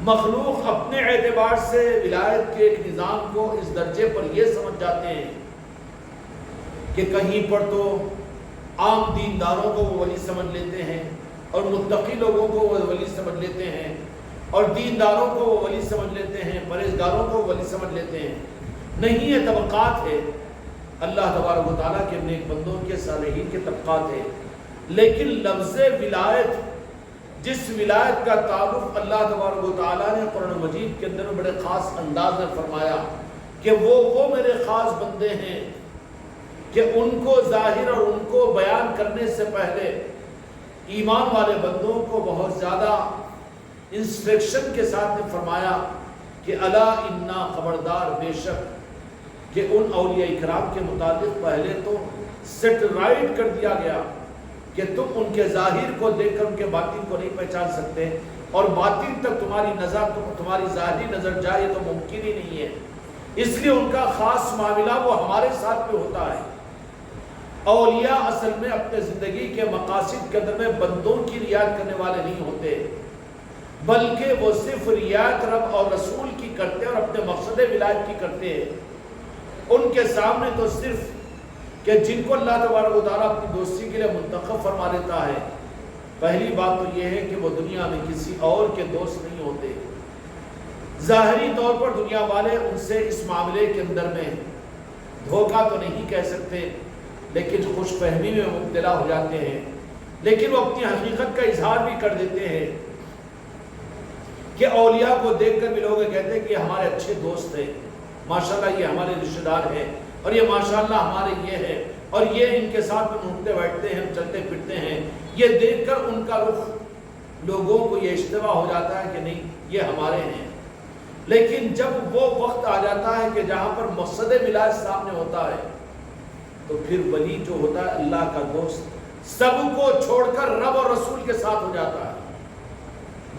مخلوق اپنے اعتبار سے ولایت کے ایک نظام کو اس درجے پر یہ سمجھ جاتے ہیں کہ کہیں پر تو عام دینداروں کو وہ ولی سمجھ لیتے ہیں اور متقی لوگوں کو وہ ولی سمجھ لیتے ہیں اور دینداروں کو وہ ولی سمجھ لیتے ہیں، پرہیزگاروں کو ولی سمجھ لیتے ہیں۔ نہیں، یہ طبقات ہے، اللہ تبارک و تعالیٰ کے نیک بندوں کے صالحین کے طبقات ہے۔ لیکن لفظ ولایت، جس ولایت کا تعارف اللہ تبارک و تعالیٰ نے قرآن مجید کے اندر بڑے خاص انداز میں فرمایا کہ وہ میرے خاص بندے ہیں کہ ان کو ظاہر اور ان کو بیان کرنے سے پہلے ایمان والے بندوں کو بہت زیادہ انسٹرکشن کے ساتھ نے فرمایا کہ الا انا، خبردار بے شک، کہ ان اولیاء اکرام کے متعلق پہلے تو سیٹ رائٹ کر دیا گیا کہ تم ان کے ظاہر کو دیکھ کر ان کے باطن کو نہیں پہچان سکتے، اور باطن تک تمہاری نظر، تمہاری ظاہری نظر جائے تو ممکن ہی نہیں ہے۔ اس لیے ان کا خاص معاملہ وہ ہمارے ساتھ میں ہوتا ہے۔ اولیاء اصل میں اپنے زندگی کے مقاصد کے اندر میں بندوں کی رعایت کرنے والے نہیں ہوتے، بلکہ وہ صرف رعایت رب اور رسول کی کرتے اور اپنے مقصد ولایت کی کرتے ہیں۔ ان کے سامنے تو صرف کہ جن کو اللہ تبارک و تعالیٰ اپنی دوستی کے لیے منتخب فرما لیتا ہے، پہلی بات تو یہ ہے کہ وہ دنیا میں کسی اور کے دوست نہیں ہوتے۔ ظاہری طور پر دنیا والے ان سے اس معاملے کے اندر میں دھوکہ تو نہیں کہہ سکتے، لیکن خوش فہمی میں مبتلا ہو جاتے ہیں، لیکن وہ اپنی حقیقت کا اظہار بھی کر دیتے ہیں کہ اولیاء کو دیکھ کر بھی لوگ کہتے ہیں کہ ہمارے اچھے دوست ہیں، ماشاءاللہ یہ ہمارے رشتہ دار ہیں، اور یہ ماشاءاللہ ہمارے یہ ہے، اور یہ ان کے ساتھ میں اٹھتے بیٹھتے ہیں، چلتے پھرتے ہیں۔ یہ دیکھ کر ان کا رخ لوگوں کو یہ اشتباہ ہو جاتا ہے کہ نہیں یہ ہمارے ہیں۔ لیکن جب وہ وقت آ جاتا ہے کہ جہاں پر مقصد ولایت سامنے ہوتا ہے، تو پھر ولی جو ہوتا ہے اللہ کا دوست سب کو چھوڑ کر رب اور رسول کے ساتھ ہو جاتا ہے۔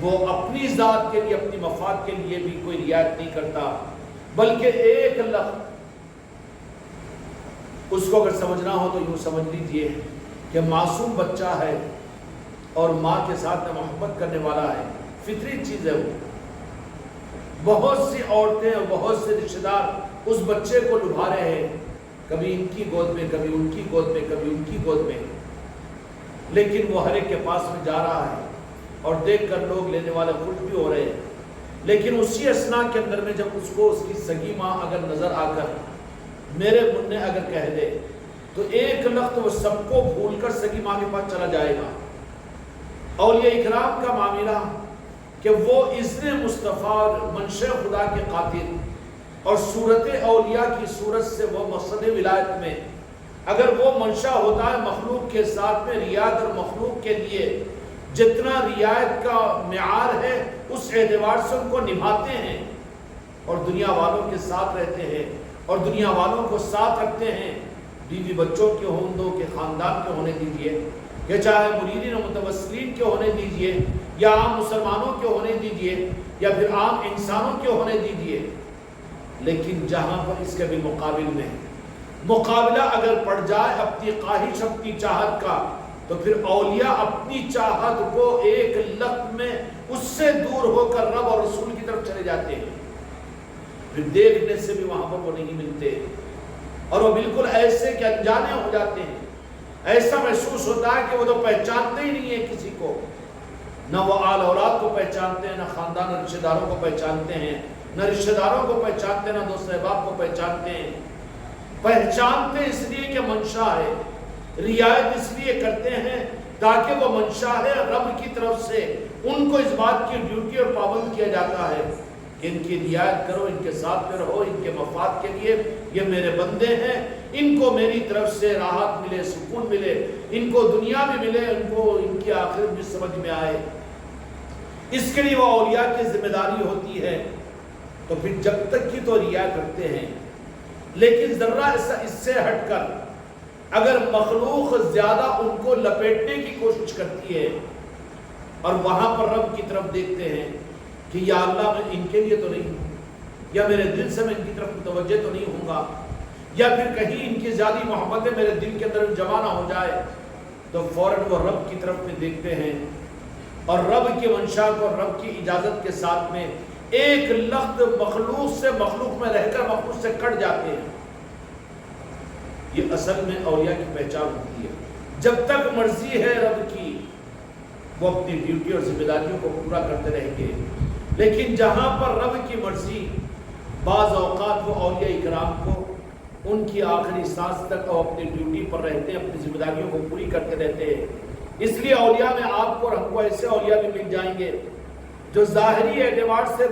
وہ اپنی ذات کے لیے، اپنی مفاد کے لیے بھی کوئی رعایت نہیں کرتا، بلکہ ایک لفظ اس کو اگر سمجھنا ہو تو یوں سمجھ لیجئے کہ معصوم بچہ ہے اور ماں کے ساتھ میں محبت کرنے والا ہے، فطری چیز ہے۔ وہ بہت سی عورتیں اور بہت سے رشتہ دار اس بچے کو لبھا رہے ہیں، کبھی ان کی گود میں، کبھی ان کی گود میں، کبھی ان کی گود میں، لیکن وہ ہر ایک کے پاس میں جا رہا ہے اور دیکھ کر لوگ لینے والے خوش بھی ہو رہے ہیں۔ لیکن اسی اثناء کے اندر میں جب اس کو اس کی سگی ماں اگر نظر آ کر میرے منع اگر کہہ دے تو ایک لخت وہ سب کو بھول کر سگی ماں کے پاس چلا جائے گا۔ اولیاء اکرام کا معاملہ کہ وہ اذن مصطفیٰ منشا خدا کے قاتل اور صورت اولیاء کی صورت سے وہ مقصد ولایت میں اگر وہ منشا ہوتا ہے مخلوق کے ساتھ میں رعایت، اور مخلوق کے لیے جتنا رعایت کا معیار ہے اس اعتبار سے ان کو نبھاتے ہیں اور دنیا والوں کے ساتھ رہتے ہیں اور دنیا والوں کو ساتھ رکھتے ہیں، بیوی بچوں کے ہوں، کے خاندان کے ہونے دیجئے، یا چاہے مریدین و متوسلین کے ہونے دیجئے، یا عام مسلمانوں کے ہونے دیجئے، یا پھر عام انسانوں کے ہونے دیجئے، لیکن جہاں پر اس کے بالمقابل میں مقابلہ اگر پڑ جائے اپنی خواہش، اپنی چاہت کا، تو پھر اولیاء اپنی چاہت کو ایک لخت میں اس سے دور ہو کر رب اور رسول کی طرف چلے جاتے ہیں، پھر دیکھنے سے بھی وہاں پر وہ نہیں ملتے، اور وہ بالکل ایسے کہ انجانے ہو جاتے ہیں۔ ایسا محسوس ہوتا ہے کہ وہ تو پہچانتے ہی نہیں ہیں کسی کو، نہ وہ آل اولاد کو پہچانتے ہیں، نہ خاندان اور رشتہ داروں کو پہچانتے ہیں، نہ رشتہ داروں کو پہچانتے ہیں، نہ دوست احباب کو پہچانتے ہیں۔ پہچانتے اس لیے کہ منشا ہے، رعایت اس لیے کرتے ہیں تاکہ وہ منشا ہے رب کی طرف سے ان کو اس بات کی ڈیوٹی اور پابند کیا جاتا ہے کہ ان کی رعایت کرو، ان کے ساتھ میں رہو، ان کے مفاد کے لیے یہ میرے بندے ہیں، ان کو میری طرف سے راحت ملے، سکون ملے، ان کو دنیا بھی ملے، ان کو ان کی آخرت بھی سمجھ میں آئے۔ اس کے لیے وہ اولیاء کی ذمہ داری ہوتی ہے۔ تو پھر جب تک کی تو رعایت کرتے ہیں، لیکن ذرا اس سے ہٹ کر اگر مخلوق زیادہ ان کو لپیٹنے کی کوشش کرتی ہے اور وہاں پر رب کی طرف دیکھتے ہیں کہ یا اللہ میں ان کے لیے تو نہیں ہوں، یا میرے دل سے میں ان کی طرف متوجہ تو نہیں ہوں گا، یا پھر کہیں ان کی زیادہ محبتیں میرے دل کے اندر جمع نہ ہو جائے، تو فوراً وہ رب کی طرف میں دیکھتے ہیں اور رب کی منشا کو رب کی اجازت کے ساتھ میں ایک لفظ مخلوق سے مخلوق میں رہ کر مخلوق سے کٹ جاتے ہیں. یہ اصل میں اولیاء کی پہچان ہوتی ہے. جب تک مرضی ہے رب کی وہ اپنی ڈیوٹی اور ذمہ داریوں کو پورا کرتے رہیں گے. لیکن جہاں پر رب کی مرضی، بعض اوقات وہ اولیاء اکرام کو ان کی آخری سانس تک وہ اپنی ڈیوٹی پر رہتے ہیں، اپنی ذمہ داریوں کو پوری کرتے رہتے ہیں. اس لیے اولیاء میں آپ کو اور ہم کو ایسے اولیاء بھی مل جائیں گے جو ظاہری اعتبار سے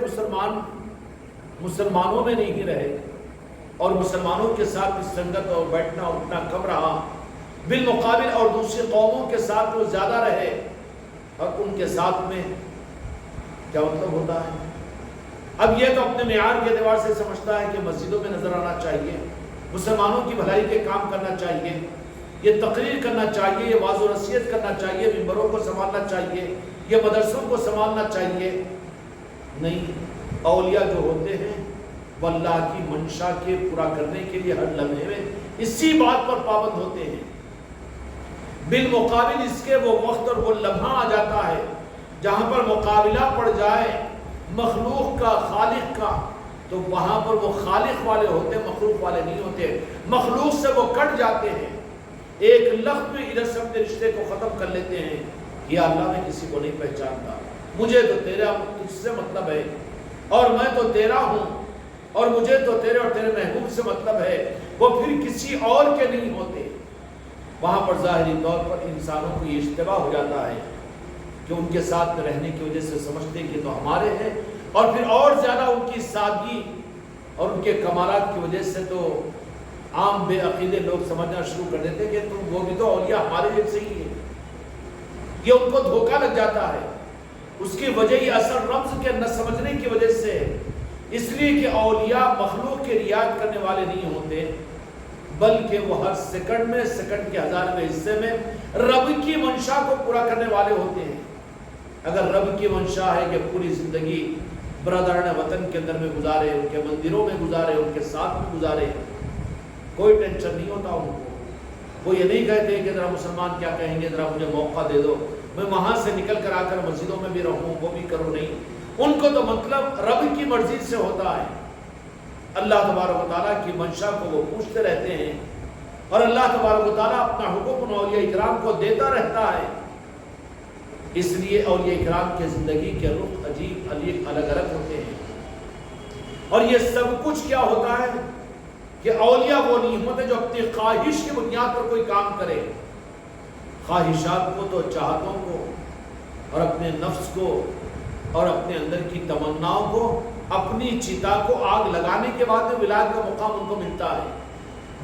مسلمانوں میں نہیں رہے اور مسلمانوں کے ساتھ بھی سنگت اور بیٹھنا اٹھنا کم رہا، بالمقابل اور دوسری قوموں کے ساتھ وہ زیادہ رہے. اور ان کے ساتھ میں کیا مطلب ہوتا ہے؟ اب یہ تو اپنے معیار کے اعتبار سے سمجھتا ہے کہ مسجدوں میں نظر آنا چاہیے، مسلمانوں کی بھلائی کے کام کرنا چاہیے، یہ تقریر کرنا چاہیے، یہ واعظ و نصیحت کرنا چاہیے، ممبروں کو سنبھالنا چاہیے، یہ مدرسوں کو سنبھالنا چاہیے. نہیں، اولیاء جو ہوتے ہیں وہ اللہ کی منشا کے پورا کرنے کے لیے ہر لمحے میں اسی بات پر پابند ہوتے ہیں. بالمقابل اس کے وہ وقت اور وہ لمحہ آ جاتا ہے جہاں پر مقابلہ پڑ جائے مخلوق کا خالق کا، تو وہاں پر وہ خالق والے ہوتے، مخلوق والے نہیں ہوتے. مخلوق سے وہ کٹ جاتے ہیں، ایک لفظ میں ادھر سے اپنے رشتے کو ختم کر لیتے ہیں. یا اللہ میں کسی کو نہیں پہچانتا، مجھے تو تیرا تجھ سے مطلب ہے اور میں تو تیرا ہوں اور مجھے تو تیرے اور تیرے محبوب سے مطلب ہے. وہ پھر کسی اور کے نہیں ہوتے. وہاں پر ظاہری طور پر انسانوں کو یہ اشتباہ ہو جاتا ہے کہ ان کے ساتھ رہنے کی وجہ سے سمجھتے ہیں کہ تو ہمارے ہیں، اور پھر اور زیادہ ان کی سادگی اور ان کے کمالات کی وجہ سے تو عام بے عقیدے لوگ سمجھنا شروع کر دیتے کہ تم وہ بھی تو اولیاء ہمارے جیسے ہی ہے. یہ ان کو دھوکہ لگ جاتا ہے. اس کی وجہ یہ اصل رمز کے نہ سمجھنے کی وجہ سے، اس لیے کہ اولیاء مخلوق کے رعایت کرنے والے نہیں ہوتے، بلکہ وہ ہر سیکنڈ کے 1000ویں حصے میں رب کی منشا کو پورا کرنے والے ہوتے ہیں. اگر رب کی منشا ہے کہ پوری زندگی برادران وطن کے اندر میں گزارے، ان کے مندروں میں گزارے، ان کے ساتھ میں گزارے، کوئی ٹینشن نہیں ہوتا ان کو. وہ یہ نہیں کہتے کہ ذرا مسلمان کیا کہیں گے، ذرا مجھے موقع دے دو، میں وہاں سے نکل کر آ کر مسجدوں میں بھی رہوں، وہ بھی کروں. نہیں، ان کو تو مطلب رب کی مرضی سے ہوتا ہے. اللہ تبارک و تعالیٰ کی منشا کو وہ پوچھتے رہتے ہیں اور اللہ تبارک و تعالیٰ اپنا حکم اولیاء اکرام کو دیتا رہتا ہے. اس لیے اولیاء اکرام کے زندگی کے رخ عجیب الگ الگ ہوتے ہیں. اور یہ سب کچھ کیا ہوتا ہے کہ اولیاء وہ نہیں ہوتے جو اپنی خواہش کی بنیاد پر کوئی کام کرے. خواہشات کو تو چاہتوں کو اور اپنے نفس کو اور اپنے اندر کی تمناؤں کو، اپنی چتا کو آگ لگانے کے بعد میں ولایت کا مقام ان کو ملتا ہے.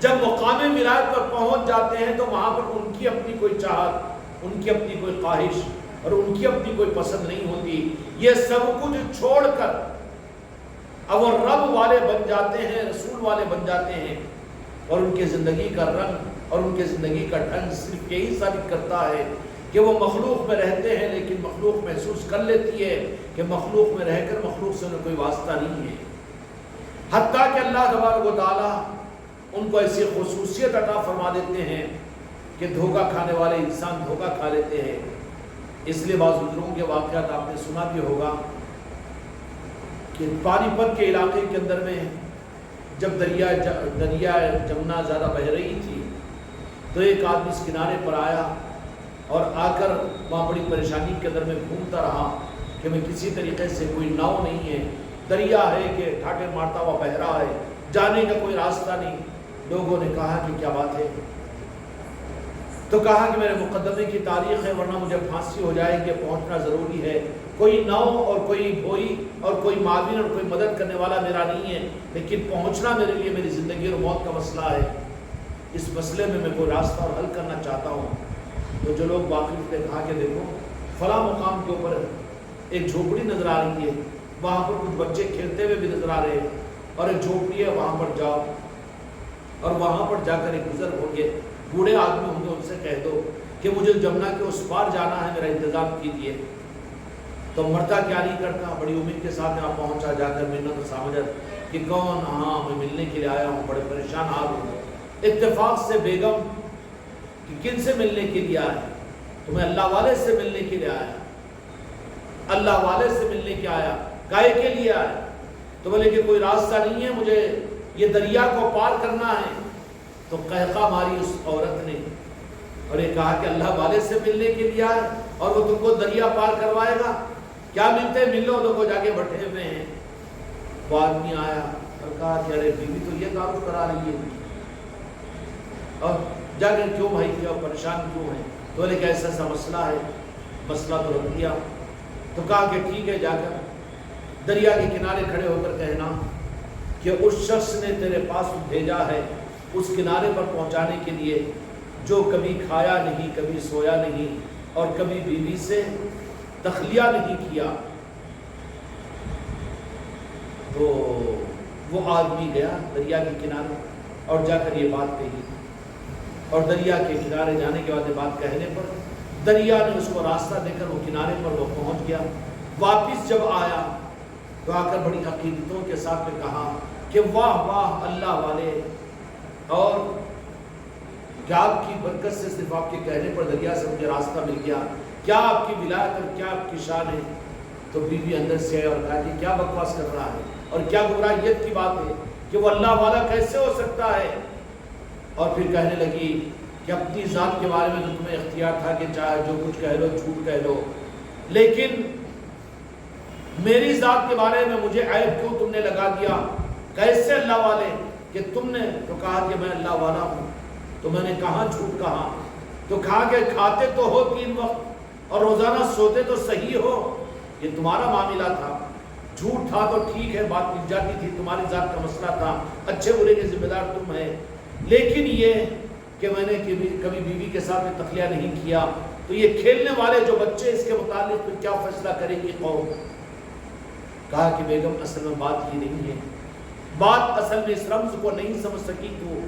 جب مقام ولایت پر پہنچ جاتے ہیں تو وہاں پر ان کی اپنی کوئی چاہت، ان کی اپنی کوئی خواہش اور ان کی اپنی کوئی پسند نہیں ہوتی. یہ سب کچھ چھوڑ کر اب وہ رب والے بن جاتے ہیں، رسول والے بن جاتے ہیں. اور ان کے زندگی کا رنگ اور ان کے زندگی کا ڈھنگ صرف یہی ثابت کرتا ہے کہ وہ مخلوق میں رہتے ہیں، لیکن مخلوق محسوس کر لیتی ہے کہ مخلوق میں رہ کر مخلوق سے انہیں کوئی واسطہ نہیں ہے. حتیٰ کہ اللہ تبارک و تعالیٰ ان کو ایسی خصوصیت عطا فرما دیتے ہیں کہ دھوکہ کھانے والے انسان دھوکہ کھا لیتے ہیں. اس لیے بعض بزرگوں کے واقعات آپ نے سنا بھی ہوگا کہ پانی پت کے علاقے کے اندر میں جب دریا جمنا زیادہ بہہ رہی تھی تو ایک آدمی اس کنارے پر آیا اور آ کر وہاں بڑی پریشانی کے اندر میں گھومتا رہا کہ میں کسی طریقے سے، کوئی ناؤ نہیں ہے، دریا ہے کہ ٹھاٹے مارتا ہوا بہہ رہا ہے، جانے کا کوئی راستہ نہیں. لوگوں نے کہا کہ کیا بات ہے؟ تو کہا کہ میرے مقدمے کی تاریخ ہے ورنہ مجھے پھانسی ہو جائے گی، پہنچنا ضروری ہے. کوئی ناؤ اور کوئی بوئی اور کوئی معاون اور کوئی مدد کرنے والا میرا نہیں ہے، لیکن پہنچنا میرے لیے میری زندگی اور موت کا مسئلہ ہے. اس مسئلے میں کوئی راستہ اور حل کرنا چاہتا ہوں. تو جو لوگ واقف نے کہا کہ دیکھو فلاں مقام کے اوپر ایک جھوپڑی نظر آ رہی ہے، وہاں پر کچھ بچے کھیلتے ہوئے بھی نظر آ رہے ہیں، اور ایک جھوپڑی ہے وہاں پر جاؤ اور وہاں پر جا کر ایک بزرگ ہوں گے، بوڑھے آدمی ہوں گے، ان سے کہہ دو کہ مجھے جمنا کے اس پار جانا ہے، میرا انتظام کیجیے. تو مرتا کیا نہیں کرتا، بڑی امید کے ساتھ یہاں پہنچا، جا کر منت و سماجت کہ کون؟ ہاں میں ملنے کے لیے آیا ہوں، بڑے پریشان حال ہوں. اتفاق سے بیگم کہ کن سے ملنے کے لیے آیا؟ تو میں اللہ والے سے ملنے کے لیے آیا. اللہ والے سے ملنے کے آیا، کائے کے لیے آیا؟ تو بولے کہ کوئی راستہ نہیں ہے، مجھے یہ دریا کو پار کرنا ہے۔ تو قہقہ ماری اس عورت نے اور یہ کہا کہ اللہ والے سے ملنے کے لیے آئے اور وہ تم کو دریا پار کروائے گا؟ کیا ملتے ملو، تو کو جا کے بیٹھے ہوئے ہیں۔ وہ آدمی آیا اور کہا کہ ارے بیوی تو یہ تعارف کرا رہی ہے، اور جا کے کیوں بھائی کیا پریشان کیوں ہے؟ تو بولے کہ ایسا ایسا مسئلہ ہے۔ مسئلہ تو رکھ دیا، تو کہا کہ ٹھیک ہے، جا کر دریا کے کنارے کھڑے ہو کر کہنا کہ اس شخص نے تیرے پاس بھیجا ہے اس کنارے پر پہنچانے کے لیے جو کبھی کھایا نہیں، کبھی سویا نہیں، اور کبھی بیوی سے تخلیہ نہیں کیا۔ تو وہ آدمی گیا دریا کے کنارے اور جا کر یہ بات کہی، اور دریا کے کنارے جانے کے بعد یہ بات کہنے پر دریا نے اس کو راستہ دے کر وہ کنارے پر وہ پہنچ گیا۔ واپس جب آیا تو آ کر بڑی عقیدتوں کے ساتھ میں کہا کہ واہ واہ اللہ والے، اور کیا آپ کی برکت سے صرف آپ کے کہنے پر دریا سے مجھے راستہ مل گیا، کیا آپ کی ولایت اور کیا آپ کی شان ہے۔ تو بیوی اندر سے آئے اور کہا کہ کیا بکواس کر رہا ہے اور کیا گمراہیت کی بات ہے کہ وہ اللہ والا کیسے ہو سکتا ہے۔ اور پھر کہنے لگی کہ اپنی ذات کے بارے میں تو تمہیں اختیار تھا کہ چاہے جو کچھ کہہ لو، جھوٹ کہہ لو، لیکن میری ذات کے بارے میں مجھے عیب کیوں تم نے لگا دیا؟ کیسے اللہ والے کہ تم نے؟ تو کہا کہ میں اللہ والا ہوں۔ تو میں نے کہاں جھوٹ کہا؟ تو کہا کہ کھاتے تو ہو 3 وقت اور روزانہ سوتے تو صحیح ہو، یہ تمہارا معاملہ تھا۔ جھوٹ تھا تو ٹھیک ہے، بات مل جاتی تھی، تمہاری ذات کا مسئلہ تھا، اچھے برے کے ذمہ دار تم ہے، لیکن یہ کہ میں نے کبھی بیوی کے ساتھ میں تخلیہ نہیں کیا، تو یہ کھیلنے والے جو بچے اس کے متعلق کیا فیصلہ کریں گی قوم؟ کہا کہ بیگم اصل میں بات یہ نہیں ہے، بات اصل میں اس رمز کو نہیں سمجھ سکی تو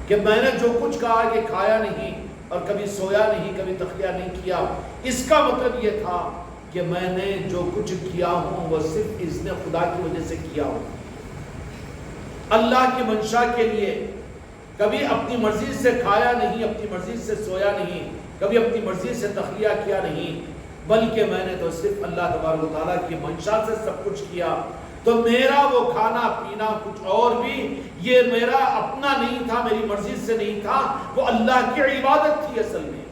کہ میں نے جو کچھ کہا کہ کھایا نہیں اور کبھی سویا نہیں، کبھی تخلیہ نہیں کیا، اس کا مطلب یہ تھا کہ میں نے جو کچھ کیا ہوں وہ صرف اذن خدا کی وجہ سے کیا ہوں، اللہ کی منشا کے لیے۔ کبھی اپنی مرضی سے کھایا نہیں، اپنی مرضی سے سویا نہیں، کبھی اپنی مرضی سے تخلیہ کیا نہیں، بلکہ میں نے تو صرف اللہ تبارک و تعالیٰ کی منشا سے سب کچھ کیا۔ تو میرا وہ کھانا پینا کچھ اور بھی یہ میرا اپنا نہیں تھا، میری مرضی سے نہیں تھا، وہ اللہ کی عبادت تھی اصل میں۔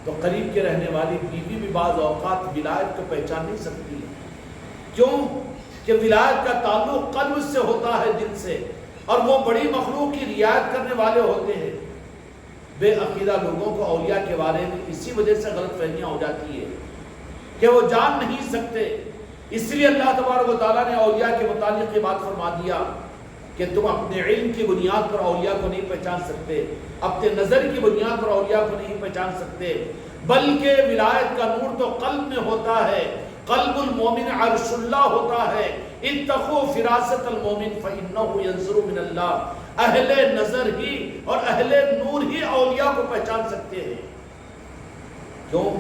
تو قریب کے رہنے والی بیوی بھی بعض اوقات ولایت کو پہچان نہیں سکتی ہے، کیوں کہ ولایت کا تعلق قلب سے ہوتا ہے، دل سے، اور وہ بڑی مخلوق کی رعایت کرنے والے ہوتے ہیں۔ بے عقیدہ لوگوں کو اولیاء کے بارے میں اسی وجہ سے غلط فہمیاں ہو جاتی ہے کہ وہ جان نہیں سکتے، اس لیے اللہ تبارک و تعالیٰ نے اولیاء کے متعلق یہ بات فرما دیا کہ تم اپنے علم کی بنیاد پر اولیاء کو نہیں پہچان سکتے، اپنے نظر کی بنیاد پر اولیاء کو نہیں پہچان سکتے، بلکہ ولایت کا نور تو قلب میں ہوتا ہے، قلب المومن عرش اللہ ہوتا ہے، اتقوا فراست المومن فإنہ ینظر من اللہ۔ اہل نظر ہی اور اہل نور ہی اولیاء کو پہچان سکتے ہیں، کیوں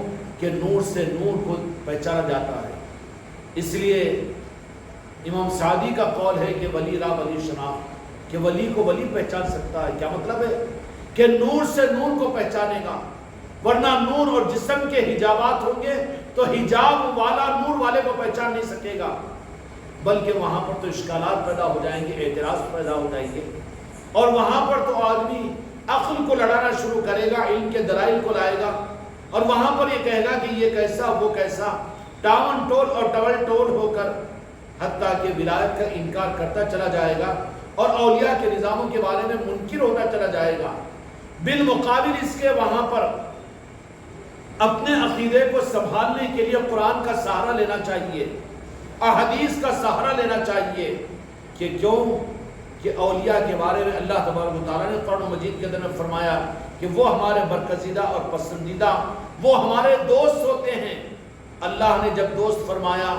کہ نور سے نور کو پہچانا جاتا ہے۔ اس لیے امام سعدی کا قول ہے کہ ولی را ولی شناخت، کہ ولی کو ولی پہچان سکتا ہے۔ کیا مطلب ہے؟ کہ نور سے نور کو پہچانے گا، ورنہ نور اور جسم کے حجابات ہوں گے تو حجاب والا نور والے کو پہچان نہیں سکے گا، بلکہ وہاں پر تو اشکالات پیدا ہو جائیں گے، اعتراض پیدا ہو جائیں گے، اور وہاں پر تو آدمی عقل کو لڑانا شروع کرے گا، علم کے دلائل کو لائے گا، اور وہاں پر یہ کہے گا کہ یہ کیسا وہ کیسا، ٹاون ٹول اور ٹول ٹول ہو کر حتیٰ کہ ولایت کا انکار کرتا چلا جائے گا اور اولیاء کے نظاموں کے بارے میں منکر ہوتا چلا جائے گا۔ بالمقابل اس کے وہاں پر اپنے عقیدے کو سنبھالنے کے لیے قرآن کا سہارا لینا چاہیے، احادیث کا سہارا لینا چاہیے، کہ کیوں کہ اولیاء کے بارے میں اللہ تبارک و تعالیٰ نے قرآن مجید کے اندر فرمایا کہ وہ ہمارے برگزیدہ اور پسندیدہ، وہ ہمارے دوست ہوتے ہیں۔ اللہ نے جب دوست فرمایا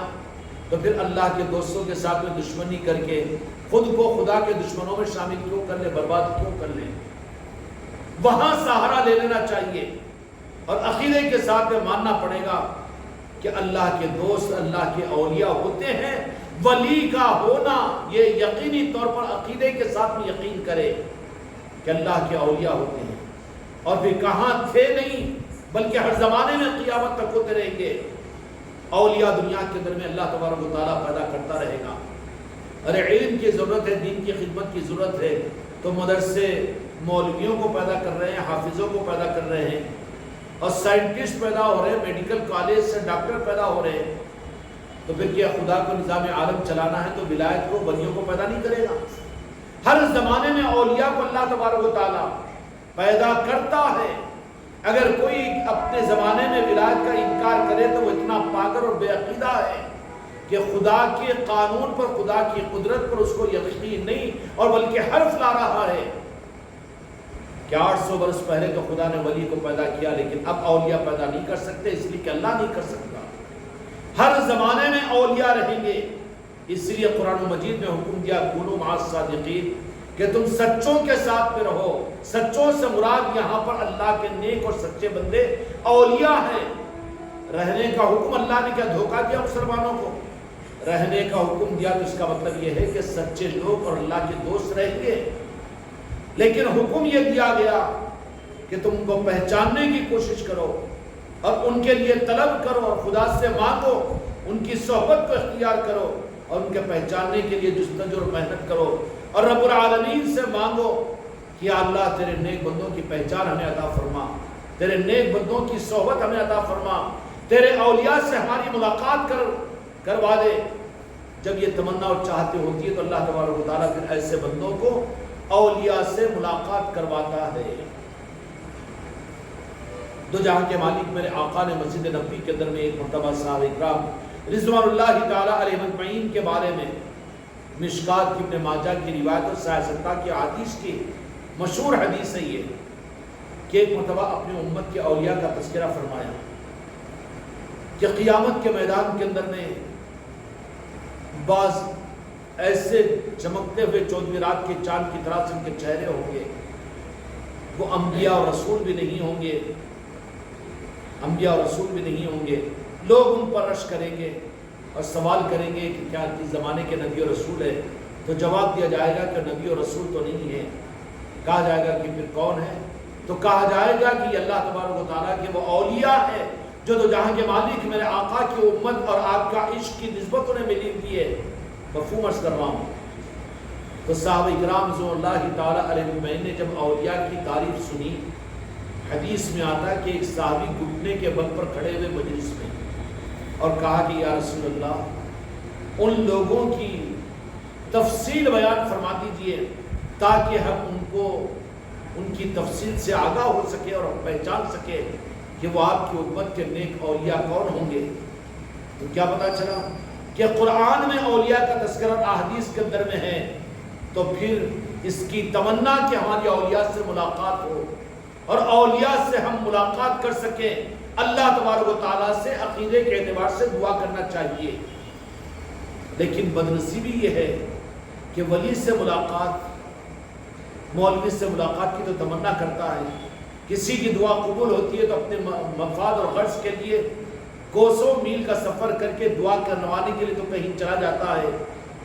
تو پھر اللہ کے دوستوں کے ساتھ میں دشمنی کر کے خود کو خدا کے دشمنوں میں شامل کیوں کر لیں، برباد کیوں کر لیں؟ وہاں سہارا لے لینا چاہیے اور عقیدے کے ساتھ میں ماننا پڑے گا کہ اللہ کے دوست اللہ کے اولیاء ہوتے ہیں۔ ولی کا ہونا یہ یقینی طور پر عقیدے کے ساتھ میں یقین کرے کہ اللہ کے اولیاء ہوتے ہیں، اور پھر کہاں تھے نہیں بلکہ ہر زمانے میں قیامت تک ہوتے رہیں گے۔ اولیاء دنیا کے اندر میں اللہ تبارک و تعالیٰ پیدا کرتا رہے گا۔ ارے علم کی ضرورت ہے، دین کی خدمت کی ضرورت ہے، تو مدرسے مولویوں کو پیدا کر رہے ہیں، حافظوں کو پیدا کر رہے ہیں، اور سائنٹسٹ پیدا ہو رہے ہیں، میڈیکل کالج سے ڈاکٹر پیدا ہو رہے ہیں۔ تو پھر کیا خدا کو نظام عالم چلانا ہے تو ولایت کو، ولیوں کو پیدا نہیں کرے گا؟ ہر زمانے میں اولیاء کو اللہ تبارک و تعالیٰ پیدا کرتا ہے۔ اگر کوئی اپنے زمانے میں ولایت کا انکار کرے تو وہ اتنا پاگل اور بے عقیدہ ہے کہ خدا کے قانون پر، خدا کی قدرت پر اس کو یقین نہیں، اور بلکہ حرف لا رہا ہے کہ 800 برس پہلے تو خدا نے ولی کو پیدا کیا، لیکن اب اولیاء پیدا نہیں کر سکتے، اس لیے کہ اللہ نہیں کر سکتا۔ ہر زمانے میں اولیاء رہیں گے، اس لیے قرآن مجید میں حکم دیا کونوا مع الصادقین، کہ تم سچوں کے ساتھ میں رہو۔ سچوں سے مراد یہاں پر اللہ کے نیک اور سچے بندے اولیاء ہیں۔ رہنے کا حکم اللہ نے کیا دھوکہ دیا مسلمانوں کو؟ رہنے کا حکم دیا تو اس کا مطلب یہ ہے کہ سچے لوگ اور اللہ کے دوست رہیں گے، لیکن حکم یہ دیا گیا کہ تم کو پہچاننے کی کوشش کرو اور ان کے لیے طلب کرو اور خدا سے مانگو، ان کی صحبت کو اختیار کرو اور ان کے پہچاننے کے لیے جستجو اور محنت کرو، اور رب العالمین سے مانگو کہ یا اللہ تیرے نیک بندوں کی پہچان ہمیں عطا فرما، تیرے نیک بندوں کی صحبت ہمیں عطا فرما، تیرے اولیاء سے ہماری ملاقات کروا دے۔ جب یہ تمنا اور چاہتے ہوتی ہے تو اللہ تبارک و تعالیٰ پھر ایسے بندوں کو اولیاء سے ملاقات کرواتا ہے۔ دو جہاں کے مالک میرے آقا نے مسجد نبوی کے اندر میں ایک مرتبہ صحابہ اکرام رضوان اللہ تعالیٰ علیہ مجمعین کے بارے میں، مشکات کی ابن ماجہ کی روایت اور صحیح کی حدیث کی مشہور حدیث ہے یہ، کہ ایک مرتبہ اپنی امت کے اولیاء کا تذکرہ فرمایا کہ قیامت کے میدان کے اندر میں بعض ایسے چمکتے ہوئے 14ویں رات کے چاند کی طرح سے ان کے چہرے ہوں گے، وہ انبیاء اور رسول بھی نہیں ہوں گے، انبیاء اور رسول بھی نہیں ہوں گے، لوگ ان پر رش کریں گے اور سوال کریں گے کہ کیا اس زمانے کے نبی اور رسول ہے؟ تو جواب دیا جائے گا کہ نبی اور رسول تو نہیں ہے۔ کہا جائے گا کہ پھر کون ہے؟ تو کہا جائے گا کہ یہ اللہ تبارک و تعالیٰ کے وہ اولیاء ہے جو دو جہاں کے مالک میرے آقا کی امت اور آپ کا عشق کی نسبت انہیں ملی دی ہے۔ مفہوم عرض کر رہا ہوں۔ تو صحابہ اکرام رضوان اللہ تعالیٰ علیہ مجمعین نے جب اولیاء کی تعریف سنی، حدیث میں آتا ہے کہ ایک صحابی گھٹنے کے بل پر کھڑے ہوئے مجلس میں اور کہا کہ یا رسول اللہ ان لوگوں کی تفصیل بیان فرما دیجئے تاکہ ہم ان کو ان کی تفصیل سے آگاہ ہو سکے اور ہم پہچان سکے کہ وہ آپ کی امت کے نیک اولیاء کون ہوں گے۔ تو کیا پتا چلا کہ قرآن میں اولیاء کا تذکرہ احادیث کے اندر میں ہے، تو پھر اس کی تمنا کہ ہماری اولیاء سے ملاقات ہو اور اولیاء سے ہم ملاقات کر سکیں، اللہ تبارک و تعالیٰ سے عقیدے کے اعتبار سے دعا کرنا چاہیے۔ لیکن بدنصیبی یہ ہے کہ ولی سے ملاقات، مولوی سے ملاقات کی تو تمنا کرتا ہے، کسی کی دعا قبول ہوتی ہے تو اپنے مفاد اور غرض کے لیے کوسوں میل کا سفر کر کے دعا کروانے کے لیے تو کہیں چلا جاتا ہے۔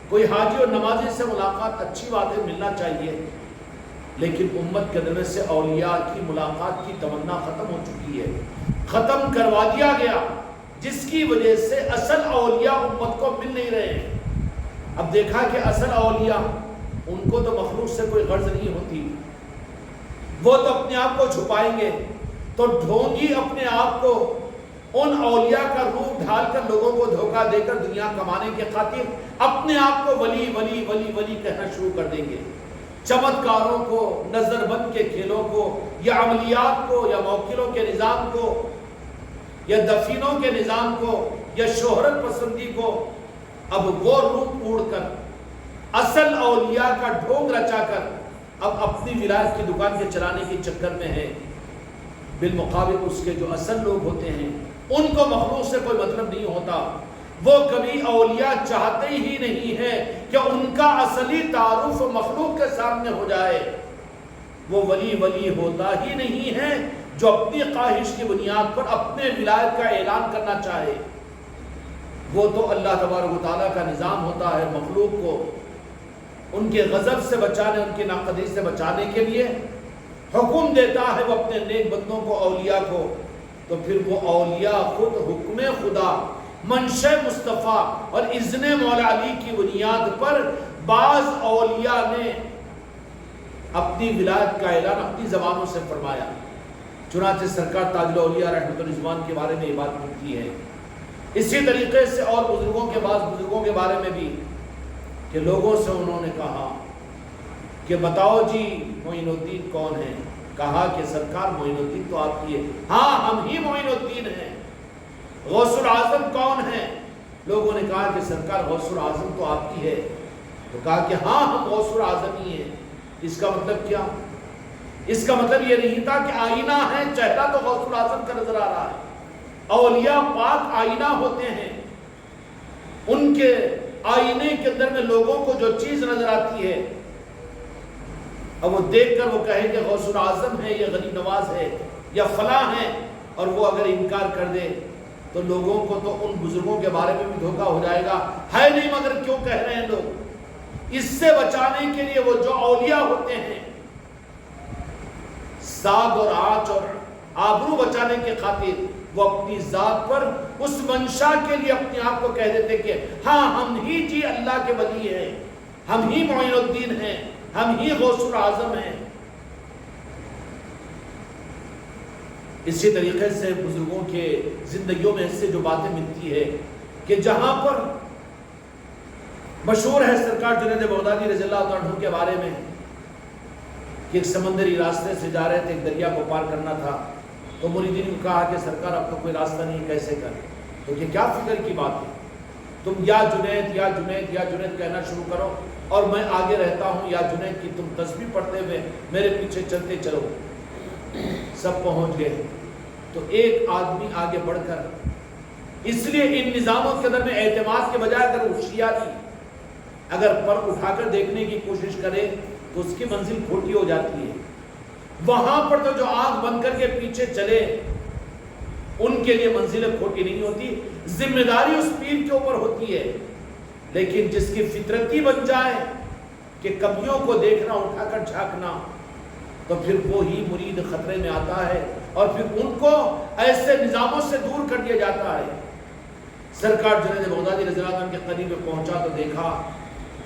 کوئی حاجی اور نمازی سے ملاقات اچھی بات ہے، ملنا چاہیے، لیکن امت کے اندر سے اولیاء کی ملاقات کی تمنا ختم ہو چکی ہے، ختم کروا دیا گیا، جس کی وجہ سے اصل اولیاء امت کو مل نہیں رہے ہیں۔ اب دیکھا کہ اصل اولیاء ان کو تو مخلوق سے کوئی غرض نہیں ہوتی، وہ تو اپنے آپ کو چھپائیں گے، تو ڈھونگی اپنے آپ کو ان اولیاء کا روپ ڈھال کر لوگوں کو دھوکہ دے کر دنیا کمانے کے خاطر اپنے آپ کو ولی ولی ولی ولی کہنا شروع کر دیں گے۔ چمتکاروں کو، نظر بند کے کھیلوں کو، یا عملیات کو، یا موکلوں کے نظام کو، یا دفینوں کے نظام کو، یا شہرت پسندی کو، اب وہ روپ اوڑھ کر اصل اولیاء کا ڈھونگ رچا کر اب اپنی ولایت کی دکان کے چلانے کے چکر میں ہے۔ بالمقابل اس کے جو اصل لوگ ہوتے ہیں ان کو مخلوق سے کوئی مطلب نہیں ہوتا، وہ کبھی اولیاء چاہتے ہی نہیں ہیں کہ ان کا اصلی تعارف مخلوق کے سامنے ہو جائے۔ وہ ولی ولی ہوتا ہی نہیں ہے جو اپنی خواہش کی بنیاد پر اپنے ولایت کا اعلان کرنا چاہے۔ وہ تو اللہ تبارک و تعالیٰ کا نظام ہوتا ہے مخلوق کو ان کے غضب سے بچانے، ان کی ناقدری سے بچانے کے لیے حکم دیتا ہے وہ اپنے نیک بندوں کو، اولیاء کو، تو پھر وہ اولیاء خود حکم خدا منشا مصطفیٰ اور اذن مولا علی کی بنیاد پر بعض اولیاء نے اپنی ولایت کا اعلان اپنی زبانوں سے فرمایا۔ چنانچہ سرکار تاج الاولیاء رحمۃ الرضوان کے بارے میں یہ بات ملتی ہے۔ اسی طریقے سے اور بزرگوں کے بعض بزرگوں کے بارے میں بھی کہ لوگوں سے انہوں نے کہا کہ بتاؤ جی معین الدین کون ہے؟ کہا کہ سرکار معین الدین تو آپ کی ہے۔ ہاں ہم ہی معین الدین ہیں۔ غوث العظم کون ہے؟ لوگوں نے کہا کہ سرکار غوث العظم تو آپ کی ہے۔ تو کہا کہ ہاں ہم غوث العظم ہی ہیں۔ اس کا مطلب کیا؟ اس کا مطلب یہ نہیں تھا کہ آئینہ ہے، چہرہ تو غوث العظم کا نظر آ رہا ہے۔ اولیاء پاک آئینہ ہوتے ہیں، ان کے آئینے کے اندر میں لوگوں کو جو چیز نظر آتی ہے اب وہ دیکھ کر وہ کہیں کہ غوث العظم ہے یا غنی نواز ہے یا فلاں ہے، اور وہ اگر انکار کر دے تو لوگوں کو تو ان بزرگوں کے بارے میں بھی دھوکہ ہو جائے گا، ہے نہیں مگر کیوں کہہ رہے ہیں لوگ۔ اس سے بچانے کے لیے وہ جو اولیاء ہوتے ہیں ساد اور آنچ اور آبرو بچانے کے خاطر وہ اپنی ذات پر اس منشا کے لیے اپنے آپ کو کہہ دیتے کہ ہاں ہم ہی جی اللہ کے ولی ہیں، ہم ہی معین الدین ہیں، ہم ہی غوث العظم ہیں۔ اسی طریقے سے بزرگوں کے زندگیوں میں اس سے جو باتیں ملتی ہے کہ جہاں پر مشہور ہے سرکار جنید بغدادی رضی اللہ عنہ کے بارے میں کہ ایک سمندری راستے سے جا رہے تھے، ایک دریا کو پار کرنا تھا، تو مریدین نے کہا کہ سرکار اب تو کوئی راستہ نہیں، کیسے کر؟ تو یہ کیا فکر کی بات ہے؟ تم یا جنید یا جنید یا جنید کہنا شروع کرو اور میں آگے رہتا ہوں، یا جنید کی تم تسبیح پڑھتے ہوئے میرے پیچھے چلتے چلو۔ سب پہنچ گئے تو ایک آدمی آگے بڑھ کر، اس لیے ان نظاموں کے اندر میں اعتماد کے بجائے اگر ہوشیاری اگر پر اٹھا کر دیکھنے کی کوشش کرے تو اس کی منزل کھوٹی ہو جاتی ہے۔ وہاں پر تو جو آنکھ بند کر کے پیچھے چلے ان کے لیے منزلیں کھوٹی نہیں ہوتی، ذمہ داری اس پیر کے اوپر ہوتی ہے، لیکن جس کی فطرتی بن جائے کہ کمیوں کو دیکھنا، اٹھا کر جھانکنا، تو پھر وہی مرید خطرے میں آتا ہے اور پھر ان کو ایسے نظاموں سے دور کر دیا جاتا ہے۔ سرکار جنید بغدادی رضی اللہ عنہ کے قریب پہنچا تو دیکھا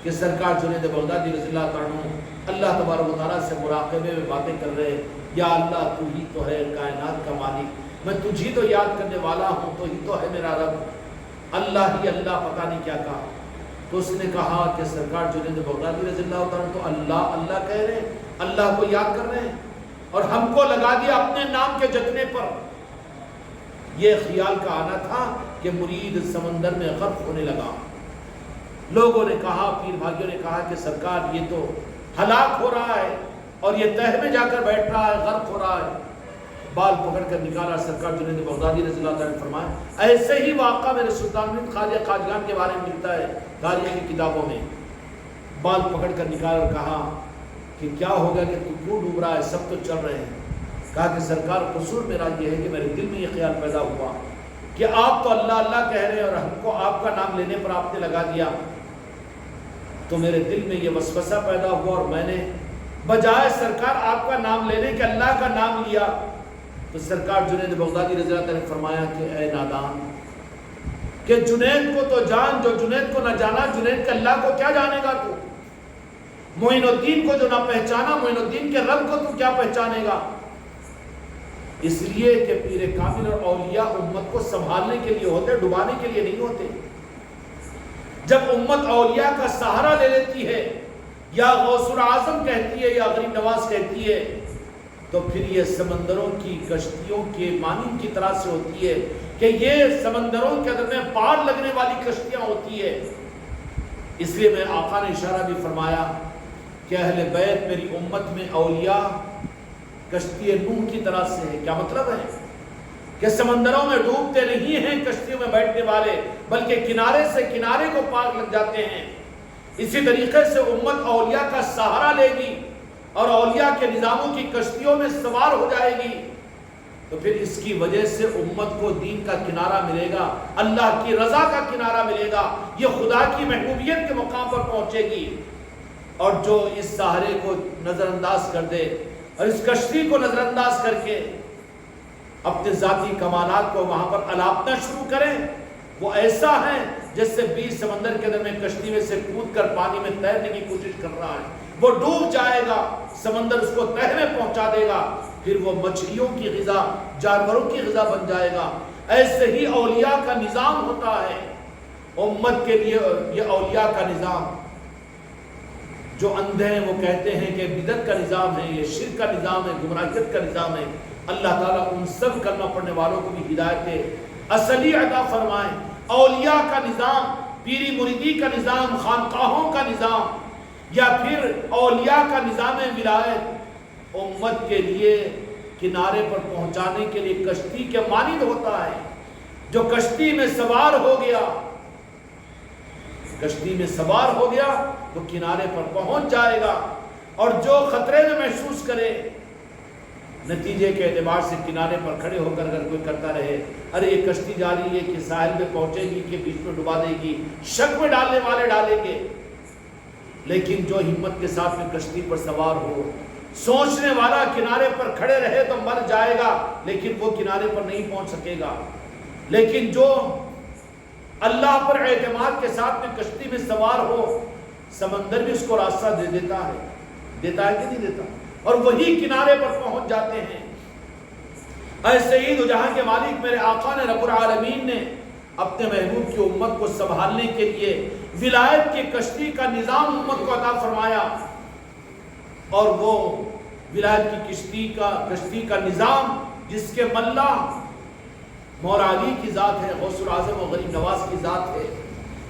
کہ سرکار جنید بغدادی رضی اللہ عنہ اللہ تبارک و تعالیٰ سے مراقبے میں باتیں کر رہے، یا اللہ تو ہی تو ہے کائنات کا مالک، میں تجھی تو یاد کرنے والا ہوں، تو ہی تو ہے میرا رب، اللہ ہی اللہ، پتہ نہیں کیا کہا۔ تو اس نے کہا کہ سرکار جنید بغدادی رضی اللہ عنہ تو اللہ اللہ کہہ رہے ہیں، اللہ کو یاد کر رہے ہیں، اور ہم کو لگا دیا اپنے نام کے جتنے پر۔ یہ خیال کا آنا تھا کہ مرید سمندر میں غرق ہونے لگا۔ لوگوں نے کہا، پیر بھائیوں نے کہا کہ سرکار یہ تو ہلاک ہو رہا ہے اور یہ تہ میں جا کر بیٹھ رہا ہے، غرق ہو رہا ہے۔ بال پکڑ کر نکالا سرکار جنید بغدادی رضی اللہ عنہ نے فرمایا، ایسے ہی واقعہ میرے سلطان مرید خواجہ خواجگان کے بارے میں ملتا ہے تاریخ کی کتابوں میں۔ بال پکڑ کر نکالا اور کہا کہ کیا ہوگا کہ تو کیوں ڈوب رہا ہے، سب تو چل رہے ہیں۔ کہا کہ سرکار قصور میرا یہ ہے کہ میرے دل میں یہ خیال پیدا ہوا کہ آپ تو اللہ اللہ کہہ رہے ہیں اور ہم کو آپ کا نام لینے پر آپ نے لگا دیا، تو میرے دل میں یہ وسوسہ پیدا ہوا اور میں نے بجائے سرکار آپ کا نام لینے کے اللہ کا نام لیا۔ تو سرکار جنید بغدادی رضی اللہ عنہ نے فرمایا کہ اے نادان، کہ جنید کو تو جان جو جنید کو نہ جانا، جنید کے اللہ کو کیا جانے گا تو؟ معین الدین کو جو نہ پہچانا، معین الدین کے رب کو تو کیا پہچانے گا؟ اس لیے کہ پیر کامل اور اولیاء امت کو سنبھالنے کے لیے ہوتے، ڈبانے کے لیے نہیں ہوتے۔ جب امت اولیاء کا سہارا لے لیتی ہے، یا غوث العظم کہتی ہے یا غریب نواز کہتی ہے، تو پھر یہ سمندروں کی کشتیوں کے مانند کی طرح سے ہوتی ہے کہ یہ سمندروں کے اندر میں پار لگنے والی کشتیاں ہوتی ہے۔ اس لیے میں آقا نے اشارہ بھی فرمایا کہ اہل بیت میری امت میں اولیاء کشتی نوح کی طرح سے ہے۔ کیا مطلب ہے؟ کہ سمندروں میں ڈوبتے نہیں ہیں کشتیوں میں بیٹھنے والے، بلکہ کنارے سے کنارے کو پار لگ جاتے ہیں۔ اسی طریقے سے امت اولیاء کا سہارا لے گی اور اولیاء کے نظاموں کی کشتیوں میں سوار ہو جائے گی، تو پھر اس کی وجہ سے امت کو دین کا کنارہ ملے گا، اللہ کی رضا کا کنارہ ملے گا، یہ خدا کی محبوبیت کے مقام پر پہنچے گی۔ اور جو اس سہارے کو نظر انداز کر دے اور اس کشتی کو نظر انداز کر کے اپنے ذاتی کمالات کو وہاں پر الاپنا شروع کریں، وہ ایسا ہے جیسے بیچ سمندر کے اندر میں کشتی میں سے کود کر پانی میں تیرنے کی کوشش کر رہا ہے، وہ ڈوب جائے گا، سمندر اس کو تہہ میں پہنچا دے گا، پھر وہ مچھلیوں کی غذا، جانوروں کی غذا بن جائے گا۔ ایسے ہی اولیاء کا نظام ہوتا ہے امت کے لیے۔ یہ اولیاء کا نظام، جو اندھے ہیں وہ کہتے ہیں کہ بدعت کا نظام ہے، یہ شرک کا نظام ہے، گمراہیت کا نظام ہے، اللہ تعالیٰ ان سب کلمہ پڑھنے والوں کو بھی ہدایت اصلی عطا فرمائیں۔ اولیاء کا نظام، پیری مریدی کا نظام، خانقاہوں کا نظام، یا پھر اولیاء کا نظام ولایت امت کے لیے کنارے پر پہنچانے کے لیے کشتی کے مانند ہوتا ہے۔ جو کشتی میں سوار ہو گیا، کشتی میں سوار ہو گیا تو کنارے پر پہنچ جائے گا، اور جو خطرے میں محسوس کرے، نتیجے کے اعتبار سے کنارے پر کھڑے ہو کر اگر کوئی کرتا رہے، ارے یہ کشتی جا رہی ہے کہ ساحل میں پہنچے گی کہ بیچ میں ڈبا دے گی، شک میں ڈالنے والے ڈالیں گے۔ لیکن جو ہمت کے ساتھ میں کشتی پر سوار ہو، سوچنے والا کنارے پر کھڑے رہے تو مر جائے گا، لیکن وہ کنارے پر نہیں پہنچ سکے گا۔ لیکن جو اللہ پر اعتماد کے ساتھ میں کشتی میں سوار ہو، سمندر بھی اس کو راستہ دے دیتا ہے کہ نہیں دیتا، اور وہی کنارے پر پہنچ جاتے ہیں۔ ایسے ہی دو جہاں کے مالک میرے آقا نے رب العالمین نے اپنے محبوب کی امت کو سنبھالنے کے لیے ولایت کی کشتی کا نظام امت کو عطا فرمایا، اور وہ ولایت کی کشتی کا نظام جس کے ملا مولا علی کی ذات ہے، غوث العظم و غریب نواز کی ذات ہے،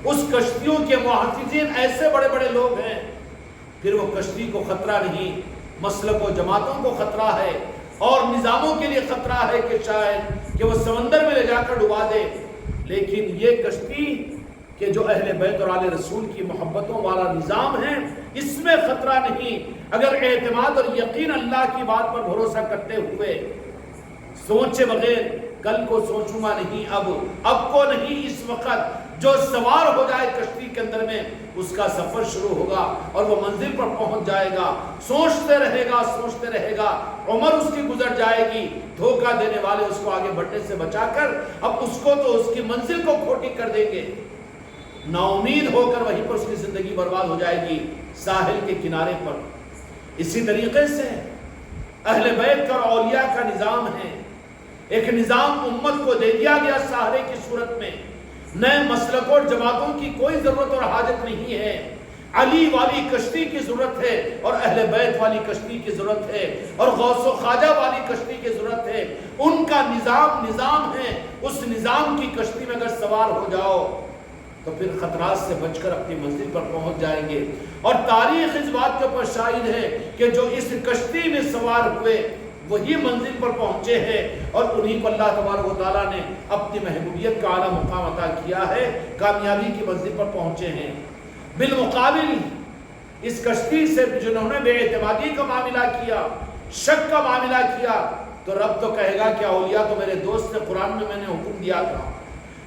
اس کشتیوں کے محافظین ایسے بڑے بڑے لوگ ہیں، پھر وہ کشتی کو خطرہ نہیں، مسلک و جماعتوں کو خطرہ ہے، اور نظاموں کے لیے خطرہ ہے کہ شاید کہ وہ سمندر میں لے جا کر ڈبا دے۔ لیکن یہ کشتی کہ جو اہل بیت اور آل رسول کی محبتوں والا نظام ہے، اس میں خطرہ نہیں۔ اگر اعتماد اور یقین اللہ کی بات پر بھروسہ کرتے ہوئے، سوچے بغیر، کل کو سوچوں گا نہیں، اب کو نہیں، اس وقت جو سوار ہو جائے کشتی کے اندر میں، اس کا سفر شروع ہوگا اور وہ منزل پر پہنچ جائے گا۔ سوچتے رہے گا، عمر اس کی گزر جائے گی، دھوکہ دینے والے اس کو آگے بڑھنے سے بچا کر اب اس کو تو اس کی منزل کو کھوٹی کر دیں گے، نا امید ہو کر وہیں پر اس کی زندگی برباد ہو جائے گی ساحل کے کنارے پر۔ اسی طریقے سے اہل بیت کا اور اولیاء کا نظام ہے، ایک نظام امت کو دے دیا گیا سہارے کی صورت میں۔ نئے مسلک اور جماعتوں کی کوئی ضرورت اور حاجت نہیں ہے، علی والی کشتی کی ضرورت ہے، اور اہل بیت والی کشتی کی ضرورت ہے، اور غوث و خواجہ والی کشتی کی ضرورت ہے۔ ان کا نظام ہے، اس نظام کی کشتی میں اگر سوار ہو جاؤ تو پھر خطرات سے بچ کر اپنی منزل پر پہنچ جائیں گے۔ اور تاریخ اس بات کے اوپر شاہد ہے کہ جو اس کشتی میں سوار ہوئے وہی منزل پر پہنچے ہیں، اور انہی کو اللہ تبارک و تعالیٰ نے اپنی محبوبیت کا اعلیٰ مقام عطا کیا ہے، کامیابی کی منزل پر پہنچے ہیں۔ بالمقابل اس کشتی سے جنہوں نے بے اعتمادی کا معاملہ کیا، شک کا معاملہ کیا، تو رب تو کہے گا کہ اولیاء تو میرے دوست نے، قرآن میں نے حکم دیا تھا۔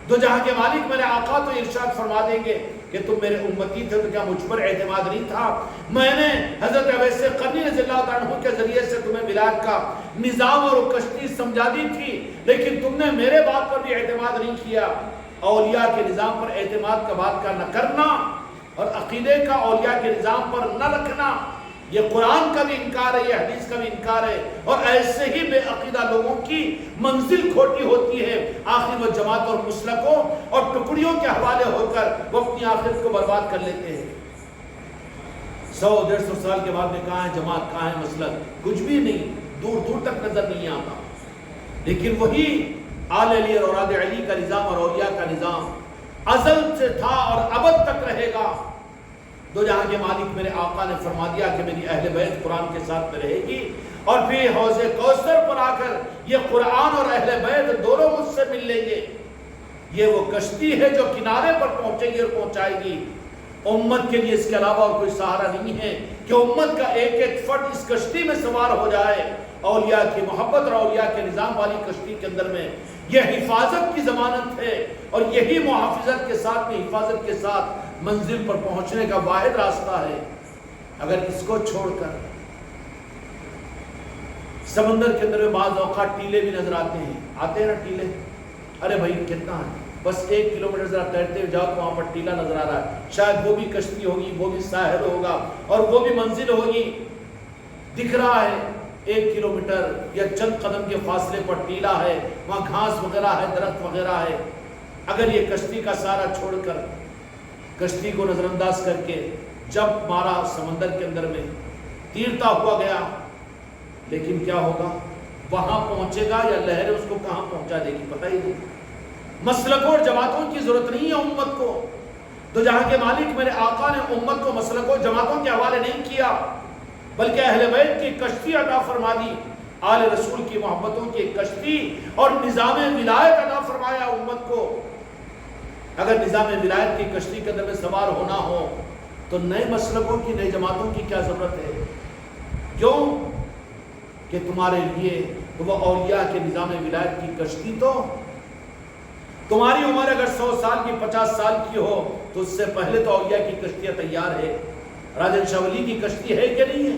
دو جہاں کے مالک میرے آقا تو ارشاد فرما دیں گے کہ تم میرے امتی تھے تو کیا مجھ پر اعتماد نہیں تھا؟ میں نے حضرت اویس قرنی رضی اللہ عنہ کے ذریعے سے تمہیں ولایت کا نظام اور کشتی سمجھا دی تھی، لیکن تم نے میرے بات پر بھی اعتماد نہیں کیا۔ اولیاء کے نظام پر اعتماد کا بات کا نہ کرنا، اور عقیدے کا اولیاء کے نظام پر نہ رکھنا، یہ قرآن کا بھی انکار ہے، یہ حدیث کا بھی انکار ہے، اور ایسے ہی بے عقیدہ لوگوں کی منزل کھوٹی ہوتی ہے، آخر وہ جماعت اور مسلکوں اور ٹکڑیوں کے حوالے ہو کر وہ اپنی آخرت کو برباد کر لیتے ہیں۔ 100-150 سال کے بعد میں کہاں ہے جماعت، کہاں ہے مسلک، کچھ بھی نہیں، دور دور تک نظر نہیں آتا۔ لیکن وہی آل علی اور اولاد علی کا نظام اور اولیاء کا نظام ازل سے تھا اور ابد تک رہے گا۔ دو جہاں کے مالک میرے آقا نے فرما دیا کہ میری اہل بیت قرآن کے ساتھ میں رہے گی، اور پھر حوض کوثر پر آ کر یہ قرآن اور اہل بیت دونوں مجھ سے مل لیں گے۔ یہ وہ کشتی ہے جو کنارے پر پہنچے گی اور پہنچائے گی۔ امت کے لیے اس کے علاوہ اور کوئی سہارا نہیں ہے کہ امت کا ایک ایک فرد اس کشتی میں سوار ہو جائے، اولیاء کی محبت اور اولیاء کے نظام والی کشتی کے اندر میں۔ یہ حفاظت کی ضمانت ہے، اور یہی محافظت کے ساتھ میں حفاظت کے ساتھ منزل پر پہنچنے کا واحد راستہ ہے۔ اگر اس کو چھوڑ کر سمندر کے اندر میں بعض اوقات ٹیلے بھی نظر آتے ہیں نا ٹیلے، ارے بھائی کتنا ہے بس 1 کلومیٹر ذرا تیرتے ہوئے جاؤ تو وہاں پر ٹیلا نظر آ رہا ہے، شاید وہ بھی کشتی ہوگی، وہ بھی ساحل ہوگا اور وہ بھی منزل ہوگی، دکھ رہا ہے 1 کلومیٹر یا چند قدم کے فاصلے پر ٹیلا ہے، وہاں گھاس وغیرہ ہے، درخت وغیرہ ہے۔ اگر یہ کشتی کا سہارا چھوڑ کر، کشتی کو نظر انداز کر کے جب مارا سمندر کے اندر میں، تیرتا ہوا گیا، لیکن کیا ہوگا؟ وہاں پہنچے گا یا لہریں اس کو کہاں پہنچا دے گی پتہ ہی نہیں۔ مسلکوں اور جماعتوں کی ضرورت نہیں ہے امت کو، تو جہاں کے مالک میرے آقا نے امت کو مسلکوں جماعتوں کے حوالے نہیں کیا، بلکہ اہل بیت کی کشتی عطا فرما دی، آل رسول کی محبتوں کی کشتی اور نظام ولایت عطا فرمایا امت کو۔ اگر نظام ولایت کی کشتی کے اندر میں سوار ہونا ہو تو نئے مسلکوں کی، نئے جماعتوں کی کیا ضرورت ہے؟ کیوں کہ تمہارے لیے وہ اولیاء کے نظام ولایت کی کشتی تو تمہاری عمر اگر 100 سال کی 50 سال کی ہو تو اس سے پہلے تو اولیاء کی کشتیاں تیار ہے۔ راجن شاہ ولی کی کشتی ہے کہ نہیں ہے؟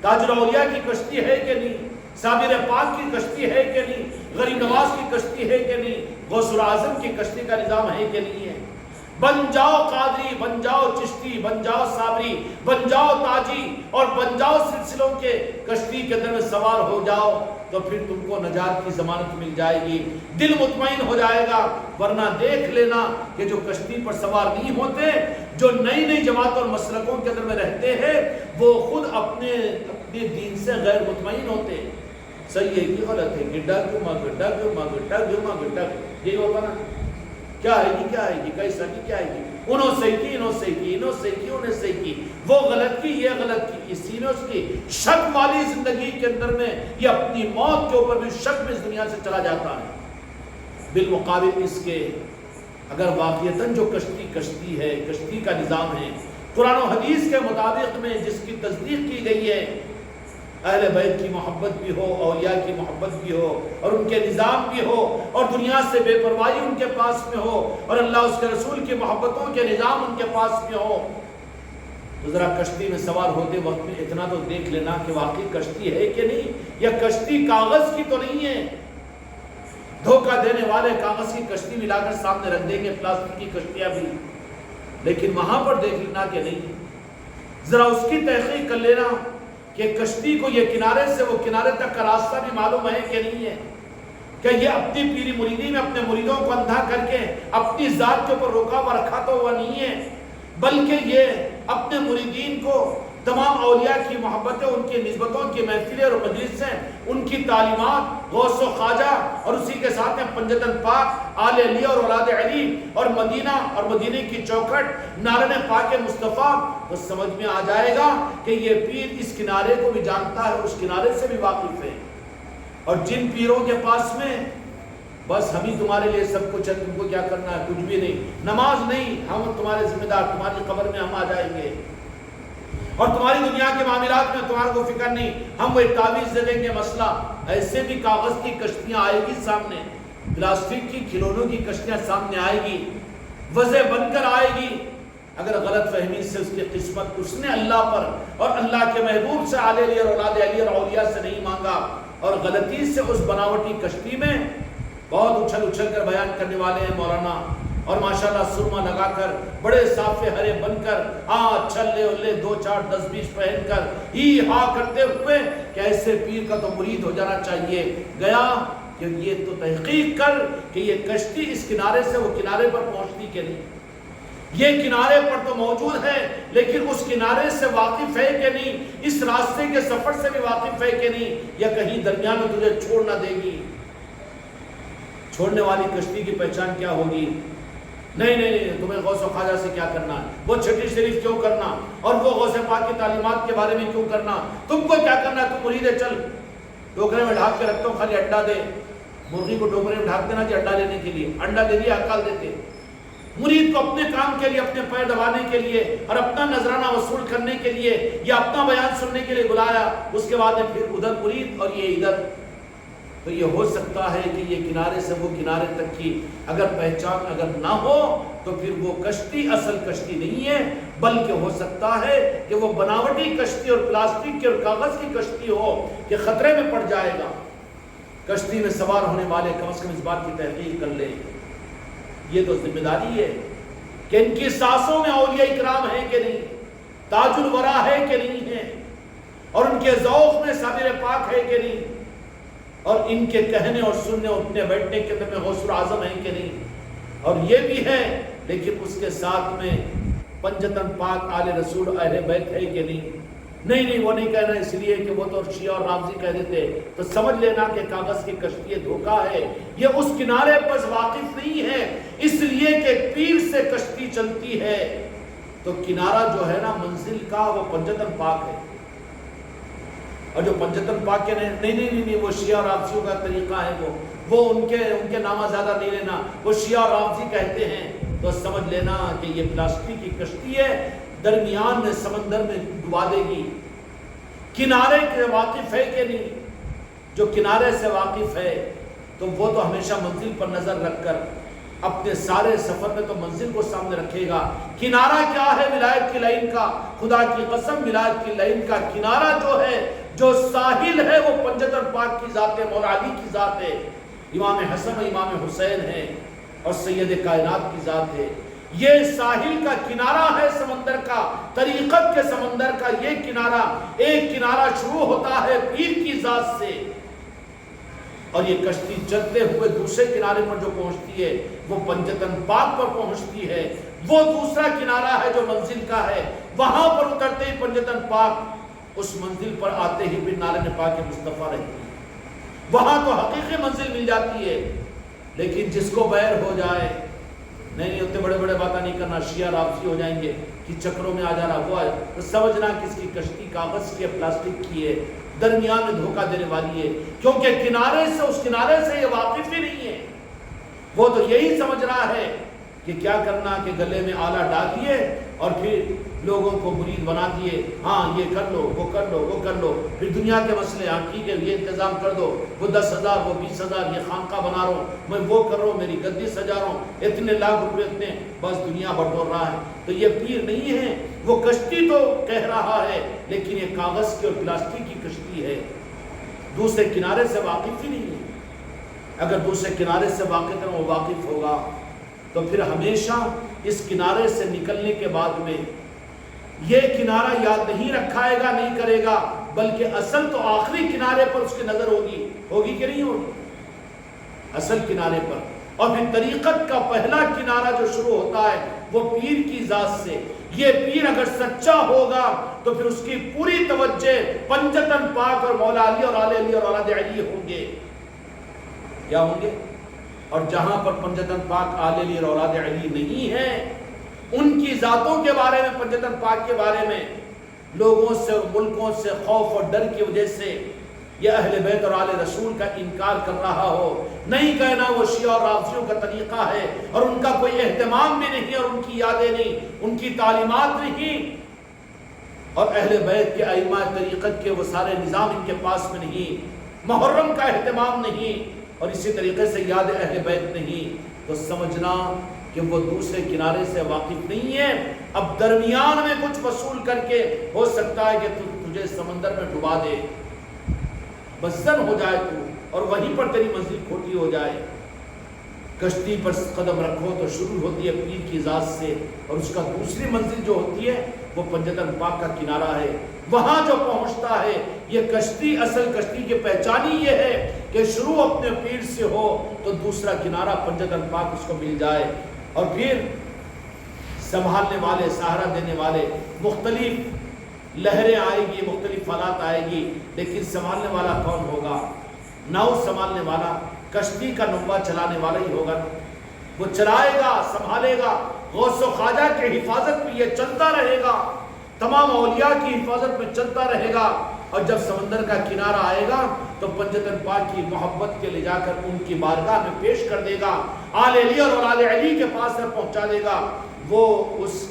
تاج الاولیاء کی کشتی ہے کہ نہیں؟ صابر پاک کی کشتی ہے کہ نہیں؟ غریب نواز کی کشتی ہے کہ نہیں؟ غوث العظم کی کشتی کا نظام ہے کہ نہیں ہے؟ بن جاؤ قادری، بن جاؤ چشتی، بن جاؤ صابری، بن جاؤ تاجی اور بن جاؤ سلسلوں کے کشتی کے اندر میں سوار ہو جاؤ تو پھر تم کو نجات کی ضمانت مل جائے گی، دل مطمئن ہو جائے گا۔ ورنہ دیکھ لینا کہ جو کشتی پر سوار نہیں ہوتے، جو نئی نئی جماعت اور مسلکوں کے اندر میں رہتے ہیں، وہ خود اپنے دین سے غیر مطمئن ہوتے۔ صحیح ہے کہ غلط ہے؟ گڈا گما گڈا گما گڈا گما گڈا، یہی ہوگا نا؟ کیا آئے گی، کیا آئے گی، کیسا کی کیا آئے گی؟ انہوں سے کی، انہوں سے کی، انہوں سے کی، انہیں سے کی، وہ غلط کی، یہ غلط کی، اسی نے اس کی شک والی زندگی کے اندر میں یہ اپنی موت کے اوپر بھی شک میں اس دنیا سے چلا جاتا ہے۔ بالمقابل اس کے اگر واقعتاً جو کشتی ہے، کشتی کا نظام ہے، قرآن و حدیث کے مطابق میں جس کی تصدیق کی گئی ہے، اہل بیت کی محبت بھی ہو، اولیاء کی محبت بھی ہو اور ان کے نظام بھی ہو اور دنیا سے بے پرواہی ان کے پاس میں ہو اور اللہ اس کے رسول کی محبتوں کے نظام ان کے پاس میں ہو، تو ذرا کشتی میں سوار ہوتے وقت میں اتنا تو دیکھ لینا کہ واقعی کشتی ہے کہ نہیں، یا کشتی کاغذ کی تو نہیں ہے۔ دھوکہ دینے والے کاغذ کی کشتی ملا کر سامنے رکھ دیں گے، پلاسٹک کی کشتیاں بھی، لیکن وہاں پر دیکھ لینا کہ نہیں، ذرا اس کی تحقیق کر لینا کہ کشتی کو یہ کنارے سے وہ کنارے تک کا راستہ بھی معلوم ہے کہ نہیں ہے، کہ یہ اپنی پیری مریدی میں اپنے مریدوں کو اندھا کر کے اپنی ذات کے اوپر روکا ہوا رکھا تو ہوا نہیں ہے، بلکہ یہ اپنے مریدین کو تمام اولیاء کی محبتیں، ان کی نسبتوں کی محفلیں اور مجلسیں، ان کی تعلیمات، غوث و خواجہ اور اسی کے ساتھ میں پنجتن پاک، آل علی اور اولاد علی اور مدینہ اور مدینے کی چوکھٹ، نارن پاک مصطفیٰ، تو سمجھ میں آ جائے گا کہ یہ پیر اس کنارے کو بھی جانتا ہے، اس کنارے سے بھی واقف ہے۔ اور جن پیروں کے پاس میں بس ہم ہی تمہارے لیے سب کچھ ہے، تم کو کیا کرنا ہے، کچھ بھی نہیں، نماز نہیں، ہم تمہارے ذمہ دار، تمہاری قبر میں ہم آ جائیں گے، اور تمہاری دنیا کے معاملات میں تمہارے کو فکر نہیں، ہم وہ ایک تعویذ دے دیں گے مسئلہ۔ ایسے بھی کاغذ کی کشتیاں آئے گی سامنے، پلاسٹک کی کھلونوں کی کشتیاں سامنے آئے گی، وضع بن کر آئے گی۔ اگر غلط فہمی سے اس کی قسمت اس نے اللہ پر اور اللہ کے محبوب سے، آل علی اور اولاد علی اور اولیاء سے نہیں مانگا، اور غلطی سے اس بناوٹی کشتی میں بہت اچھل اچھل کر بیان کرنے والے ہیں مولانا، اور ماشاءاللہ سرما لگا کر بڑے صافے ہرے بن کر، چھلے اولے 2 4 10 20 پہن کر ہی ہا کرتے ہوئے کہ ایسے پیر کا تو مرید ہو جانا چاہیے، گیا کہ یہ تو تحقیق کر کہ یہ کشتی اس کنارے سے وہ کنارے پر پہنچتی کہ نہیں، یہ کنارے پر تو موجود ہے لیکن اس کنارے سے واقف ہے کہ نہیں، اس راستے کے سفر سے بھی واقف ہے کہ نہیں، یا کہیں درمیان میں تجھے چھوڑ نہ دے گی۔ چھوڑنے والی کشتی کی پہچان کیا ہوگی؟ نہیں نہیں نہیں، تمہیں غوث و خواجہ سے کیا کرنا ہے، وہ چھٹی شریف کیوں کرنا، اور وہ غوث پاک کی تعلیمات کے بارے میں کیوں کرنا، تم کو کیا کرنا ہے، تم مرید ہے، چل ٹوکرے میں ڈھانپ کے رکھتا ہوں، خالی انڈا دے، مرغی کو ٹوکرے میں ڈھانپ دینا چاہیے انڈا لینے کے لیے، انڈا دے دیا اکال دیتے۔ مرید کو اپنے کام کے لیے، اپنے پیر دبانے کے لیے اور اپنا نذرانہ وصول کرنے کے لیے یا اپنا بیان سننے کے لیے بلایا، اس کے بعد پھر ادھر مرید اور یہ ادھر، تو یہ ہو سکتا ہے کہ یہ کنارے سے وہ کنارے تک کی اگر پہچان اگر نہ ہو تو پھر وہ کشتی اصل کشتی نہیں ہے، بلکہ ہو سکتا ہے کہ وہ بناوٹی کشتی اور پلاسٹک کی اور کاغذ کی کشتی ہو کہ خطرے میں پڑ جائے گا۔ کشتی میں سوار ہونے والے کم از کم اس بات کی تحقیق کر لیں یہ تو ذمہ داری ہے کہ ان کی سانسوں میں اولیاء اکرام ہیں کہ نہیں، تاج الورا ہے کہ نہیں ہے، اور ان کے ذوق میں صابر پاک ہے کہ نہیں، اور ان کے کہنے اور سننے اٹھنے بیٹھنے کے اندر میں غوث اعظم ہے کہ نہیں، اور یہ بھی ہے لیکن اس کے ساتھ میں پنجتن پاک آل رسول اہل بیت ہے کہ نہیں۔ نہیں وہ نہیں کہنا اس لیے کہ وہ تو شیعہ اور رافضی کہہ دیتے، تو سمجھ لینا کہ کاغذ کی کشتی دھوکہ ہے، یہ اس کنارے پر واقف نہیں ہے، اس لیے کہ پیر سے کشتی چلتی ہے تو کنارہ جو ہے نا منزل کا وہ پنجتن پاک ہے، اور جو پنجتن پاک کے نہیں وہ شیعہ اور رافضیوں کا طریقہ ہے، وہ ان کے نامہ زیادہ نہیں لینا، وہ شیعہ اور رافضی کہتے ہیں، تو سمجھ لینا کہ یہ پلاسٹک کی کشتی ہے، درمیان میں سمندر میں ڈبا دے گی۔ کنارے کے واقف ہے کہ نہیں؟ جو کنارے سے واقف ہے تو وہ تو ہمیشہ منزل پر نظر رکھ کر اپنے سارے سفر میں تو منزل کو سامنے رکھے گا۔ کنارہ کیا ہے ولایت کی لائن کا؟ خدا کی قسم ولایت کی لائن کا کنارہ جو ہے، جو ساحل ہے، وہ پنجتن پاک کی ذات ہے، مولا علی کی ذات ہے، امام حسن و امام حسین ہے، اور سید کائنات کی ذات ہے۔ یہ ساحل کا کنارہ ہے سمندر کا، طریقت کے سمندر کا یہ کنارہ، ایک کنارہ شروع ہوتا ہے پیر کی ذات سے، اور یہ کشتی چلتے ہوئے دوسرے کنارے پر جو پہنچتی ہے وہ پنجتن پاک پر پہنچتی ہے، وہ دوسرا کنارہ ہے جو منزل کا ہے، وہاں پر اترتے ہی پنجتن پاک اس منزل پر آتے ہی پھر نالے پاک مصطفیٰ رہتی ہے، وہاں تو حقیقی منزل مل جاتی ہے۔ لیکن جس کو بیر ہو جائے، نہیں اتنے بڑے باتیں نہیں کرنا، شیعہ رافضی ہو جائیں گے کہ چکروں میں آ جانا، وہ تو سمجھنا کس کی کشتی کاغذ کی ہے، پلاسٹک کی ہے، درمیان میں دھوکہ دینے والی ہے، کیونکہ کنارے سے اس کنارے سے یہ واقف ہی نہیں ہے، وہ تو یہی سمجھ رہا ہے کہ کیا کرنا کہ گلے میں آلہ ڈال دیے اور پھر لوگوں کو مرید بنا دیے، ہاں یہ کر لو وہ کر لو وہ کر لو، پھر دنیا کے مسئلے، ہاں ٹھیک ہے یہ انتظام کر دو، وہ 10,000 وہ 20,000، یہ خانقاہ بنا رہا ہوں میں، وہ کر رہا ہوں، میری گدی سجا رہا ہوں، اتنے لاکھ روپے اتنے، بس دنیا بٹور رہا ہے۔ تو یہ پیر نہیں ہے، وہ کشتی تو کہہ رہا ہے لیکن یہ کاغذ کی اور پلاسٹک کی کشتی ہے، دوسرے کنارے سے واقف ہی نہیں ہے۔ اگر دوسرے کنارے سے واقف ہوگا تو پھر ہمیشہ اس کنارے سے نکلنے کے بعد میں یہ کنارہ یاد نہیں رکھائے گا، نہیں کرے گا، بلکہ اصل تو آخری کنارے پر اس کی نظر ہوگی کہ نہیں ہوگی؟ اصل کنارے پر۔ اور پھر طریقت کا پہلا کنارہ جو شروع ہوتا ہے وہ پیر کی ذات سے، یہ پیر اگر سچا ہوگا تو پھر اس کی پوری توجہ پنجتن پاک اور مولا علی اور آل علی اور اولاد علی ہوں گے، کیا ہوں گے؟ اور جہاں پر پنجتن پاک آل علی اور اولاد علی نہیں ہے، ان کی ذاتوں کے بارے میں، پنجتن پاک کے بارے میں لوگوں سے اور ملکوں سے خوف اور ڈر کی وجہ سے یہ اہل بیت اور آل رسول کا انکار کر رہا ہو، نہیں کہنا وہ شیعہ اور رافضیوں کا طریقہ ہے اور ان کا کوئی اہتمام بھی نہیں اور ان کی یادیں نہیں، ان کی تعلیمات نہیں، اور اہل بیت کے ائمہ طریقت کے وہ سارے نظام ان کے پاس میں نہیں، محرم کا اہتمام نہیں اور اسی طریقے سے یاد اہل بیت نہیں، تو سمجھنا کہ وہ دوسرے کنارے سے واقف نہیں ہے۔ اب درمیان میں کچھ وصول کر کے ہو سکتا ہے کہ تجھے سمندر میں ڈبا دے، بزن ہو جائے تو، اور وہیں پر تیری منزل کھوٹی ہو جائے۔ کشتی پر قدم رکھو تو شروع ہوتی ہے پیر کی ذات سے، اور اس کا دوسری منزل جو ہوتی ہے وہ پنجتن پاک کا کنارہ ہے، وہاں جو پہنچتا ہے یہ کشتی، اصل کشتی کی پہچان ہی یہ ہے کہ شروع اپنے پیر سے ہو تو دوسرا کنارہ پنجتن پاک اس کو مل جائے، اور پھر سنبھالنے والے، سہارا دینے والے، مختلف لہریں آئے گی، مختلف حالات آئے گی، لیکن سنبھالنے والا کون ہوگا؟ ناؤ سنبھالنے والا، کشتی کا نمبا چلانے والا ہی ہوگا، وہ چلائے گا، سنبھالے گا، غوث و خواجہ کی حفاظت میں یہ چلتا رہے گا، تمام اولیاء کی حفاظت میں چلتا رہے گا، اور جب سمندر کا کنارہ آئے گا تو پنجتن پاک کی محبت کے لے جا کر ان کی بارگاہ میں پیش کر دے گا، آل علی اور اولاد علی کے پاس سے پہنچا دے گا۔ وہ اس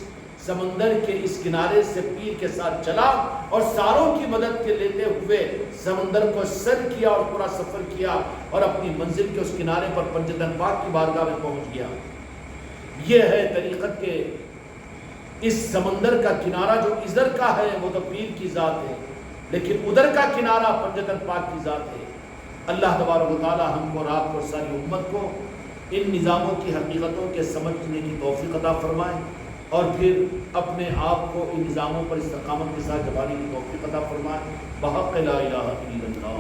سمندر کے اس کنارے سے پیر کے ساتھ چلا اور ساروں کی مدد کے لیتے ہوئے سمندر کو سر کیا اور پورا سفر کیا اور اپنی منزل کے اس کنارے پر پنجتن پاک کی بارگاہ میں پہنچ گیا۔ یہ ہے طریقت کے اس سمندر کا کنارہ، جو ادھر کا ہے وہ تو پیر کی ذات ہے، لیکن ادھر کا کنارہ پنجتن پاک کی ذات ہے۔ اللہ تبارک و تعالی ہم کو اور آپ کو، ساری امت کو ان نظاموں کی حقیقتوں کے سمجھنے کی توفیق عطا فرمائے، اور پھر اپنے آپ کو ان نظاموں پر استقامت کے ساتھ جمانے کی توفیق عطا فرمائے، بحق لا الہ الا اللہ۔